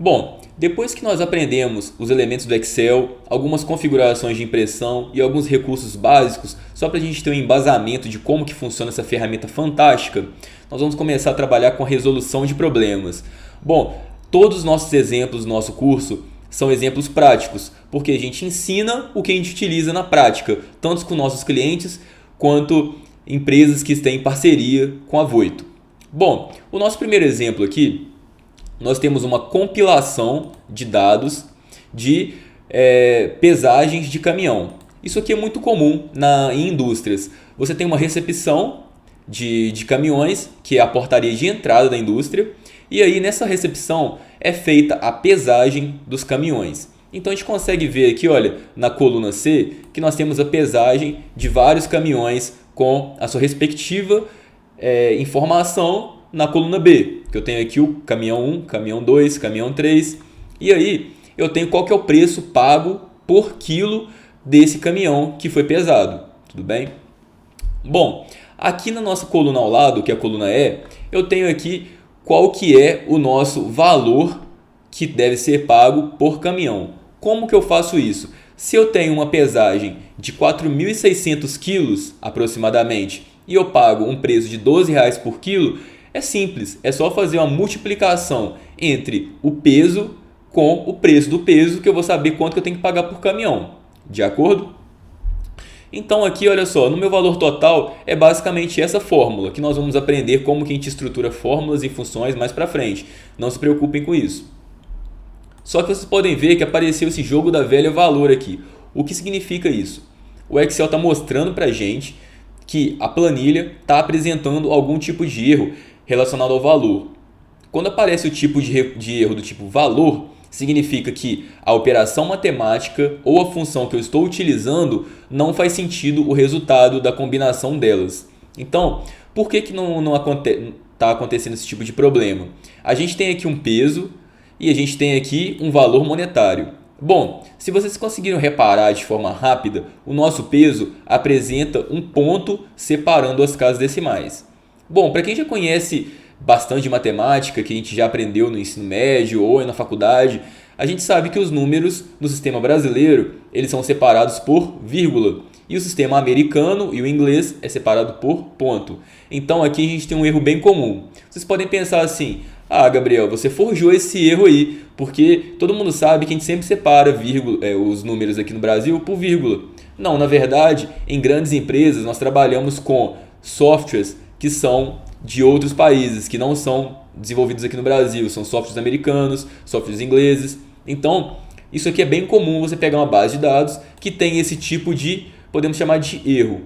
Bom, depois que nós aprendemos os elementos do Excel, algumas configurações de impressão e alguns recursos básicos, só para a gente ter um embasamento de como que funciona essa ferramenta fantástica, nós vamos começar a trabalhar com a resolução de problemas. Bom, todos os nossos exemplos do nosso curso são exemplos práticos, porque a gente ensina o que a gente utiliza na prática, tanto com nossos clientes quanto empresas que têm parceria com a Voito. Bom, o nosso primeiro exemplo aqui, nós temos uma compilação de dados de pesagens de caminhão. Isso aqui é muito comum em indústrias. Você tem uma recepção de caminhões, que é a portaria de entrada da indústria, e aí nessa recepção é feita a pesagem dos caminhões. Então a gente consegue ver aqui, olha, na coluna C, que nós temos a pesagem de vários caminhões com a sua respectiva informação na coluna B, que eu tenho aqui o caminhão 1, caminhão 2, caminhão 3, e aí eu tenho qual que é o preço pago por quilo desse caminhão que foi pesado, tudo bem? Bom, aqui na nossa coluna ao lado, que é a coluna E, eu tenho aqui qual que é o nosso valor que deve ser pago por caminhão. Como que eu faço isso? Se eu tenho uma pesagem de 4.600 quilos aproximadamente e eu pago um preço de R$ 12 por quilo, é simples, é só fazer uma multiplicação entre o peso com o preço do peso, que eu vou saber quanto que eu tenho que pagar por caminhão, de acordo? Então aqui, olha só, no meu valor total é basicamente essa fórmula, que nós vamos aprender como que a gente estrutura fórmulas e funções mais para frente. Não se preocupem com isso. Só que vocês podem ver que apareceu esse jogo da velha valor aqui. O que significa isso? O Excel está mostrando para a gente que a planilha está apresentando algum tipo de erro relacionado ao valor. Quando aparece o tipo de erro do tipo valor, significa que a operação matemática ou a função que eu estou utilizando não faz sentido o resultado da combinação delas. Então, por que não está acontecendo esse tipo de problema? A gente tem aqui um peso e a gente tem aqui um valor monetário. Bom, se vocês conseguiram reparar de forma rápida, o nosso peso apresenta um ponto separando as casas decimais. Bom, para quem já conhece bastante de matemática, que a gente já aprendeu no ensino médio ou na faculdade, a gente sabe que os números no sistema brasileiro eles são separados por vírgula e o sistema americano e o inglês é separado por ponto. Então aqui a gente tem um erro bem comum. Vocês podem pensar assim: ah, Gabriel, você forjou esse erro aí, porque todo mundo sabe que a gente sempre separa os números aqui no Brasil por vírgula. Não, na verdade, em grandes empresas nós trabalhamos com softwares que são de outros países, que não são desenvolvidos aqui no Brasil, são softwares americanos, softwares ingleses. Então, isso aqui é bem comum, você pegar uma base de dados que tem esse tipo de, podemos chamar de erro.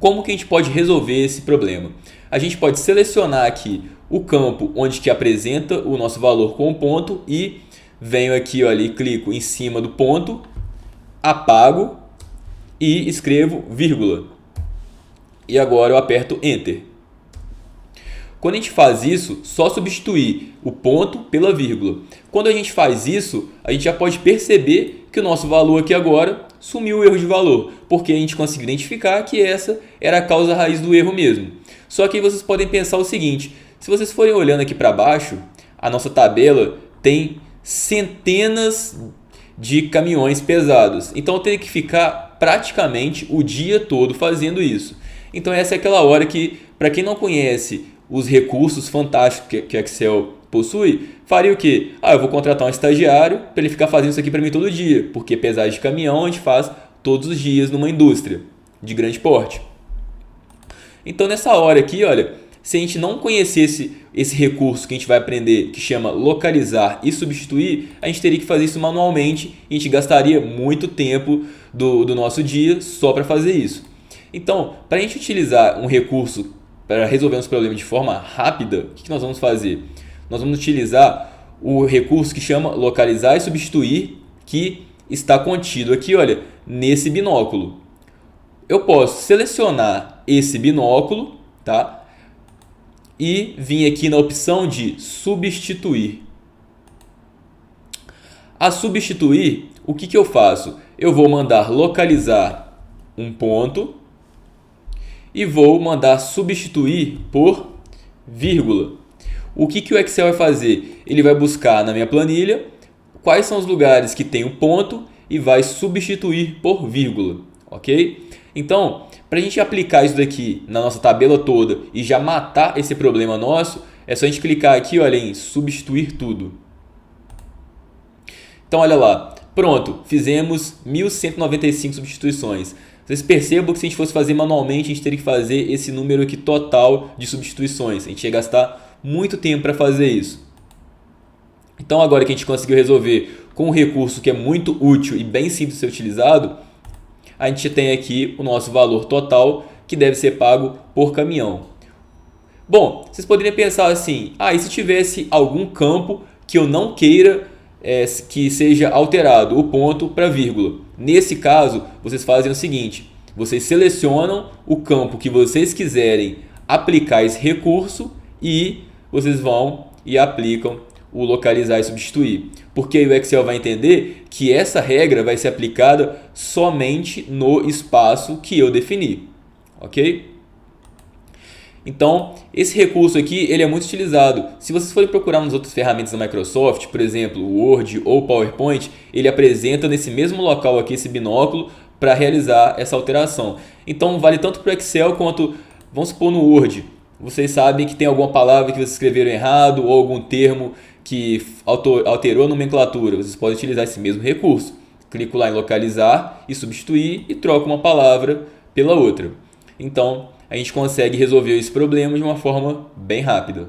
Como que a gente pode resolver esse problema? A gente pode selecionar aqui o campo onde que apresenta o nosso valor com o ponto e venho aqui, olha, e clico em cima do ponto, apago e escrevo vírgula. E agora eu aperto Enter. Quando a gente faz isso, só substituir o ponto pela vírgula. Quando a gente faz isso, a gente já pode perceber que o nosso valor aqui agora sumiu o erro de valor, porque a gente conseguiu identificar que essa era a causa raiz do erro mesmo. Só que vocês podem pensar o seguinte: se vocês forem olhando aqui para baixo, a nossa tabela tem centenas de caminhões pesados. Então eu teria que ficar praticamente o dia todo fazendo isso. Então essa é aquela hora que, para quem não conhece os recursos fantásticos que Excel possui, faria o quê? Eu vou contratar um estagiário para ele ficar fazendo isso aqui para mim todo dia, porque pesagem de caminhão a gente faz todos os dias numa indústria de grande porte. Então nessa hora aqui, olha, se a gente não conhecesse esse recurso que a gente vai aprender, que chama localizar e substituir, a gente teria que fazer isso manualmente e a gente gastaria muito tempo do nosso dia só para fazer isso. Então, para a gente utilizar um recurso para resolver uns problemas de forma rápida, o que nós vamos fazer? Nós vamos utilizar o recurso que chama localizar e substituir, que está contido aqui, olha, nesse binóculo. Eu posso selecionar esse binóculo, tá? E vir aqui na opção de substituir. A substituir, o que eu faço? Eu vou mandar localizar um ponto e vou mandar substituir por vírgula. O que o Excel vai fazer? Ele vai buscar na minha planilha quais são os lugares que tem o ponto e vai substituir por vírgula, ok? Então, para a gente aplicar isso daqui na nossa tabela toda e já matar esse problema nosso, é só a gente clicar aqui, olha, em substituir tudo. Então, olha lá, pronto, fizemos 1195 substituições. Vocês percebam que se a gente fosse fazer manualmente, a gente teria que fazer esse número aqui total de substituições. A gente ia gastar muito tempo para fazer isso. Então, agora que a gente conseguiu resolver com um recurso que é muito útil e bem simples de ser utilizado, a gente tem aqui o nosso valor total que deve ser pago por caminhão. Bom, vocês poderiam pensar assim, e se tivesse algum campo que eu não queira que seja alterado, o ponto para vírgula. Nesse caso, vocês fazem o seguinte, vocês selecionam o campo que vocês quiserem aplicar esse recurso e vocês vão e aplicam o localizar e substituir. Porque aí o Excel vai entender que essa regra vai ser aplicada somente no espaço que eu defini, ok? Então, esse recurso aqui ele é muito utilizado. Se vocês forem procurar nas outras ferramentas da Microsoft, por exemplo, o Word ou PowerPoint, ele apresenta nesse mesmo local aqui esse binóculo para realizar essa alteração. Então, vale tanto para o Excel quanto, vamos supor, no Word. Vocês sabem que tem alguma palavra que vocês escreveram errado ou algum termo que alterou a nomenclatura. Vocês podem utilizar esse mesmo recurso. Clico lá em localizar e substituir e troco uma palavra pela outra. Então, a gente consegue resolver esse problema de uma forma bem rápida.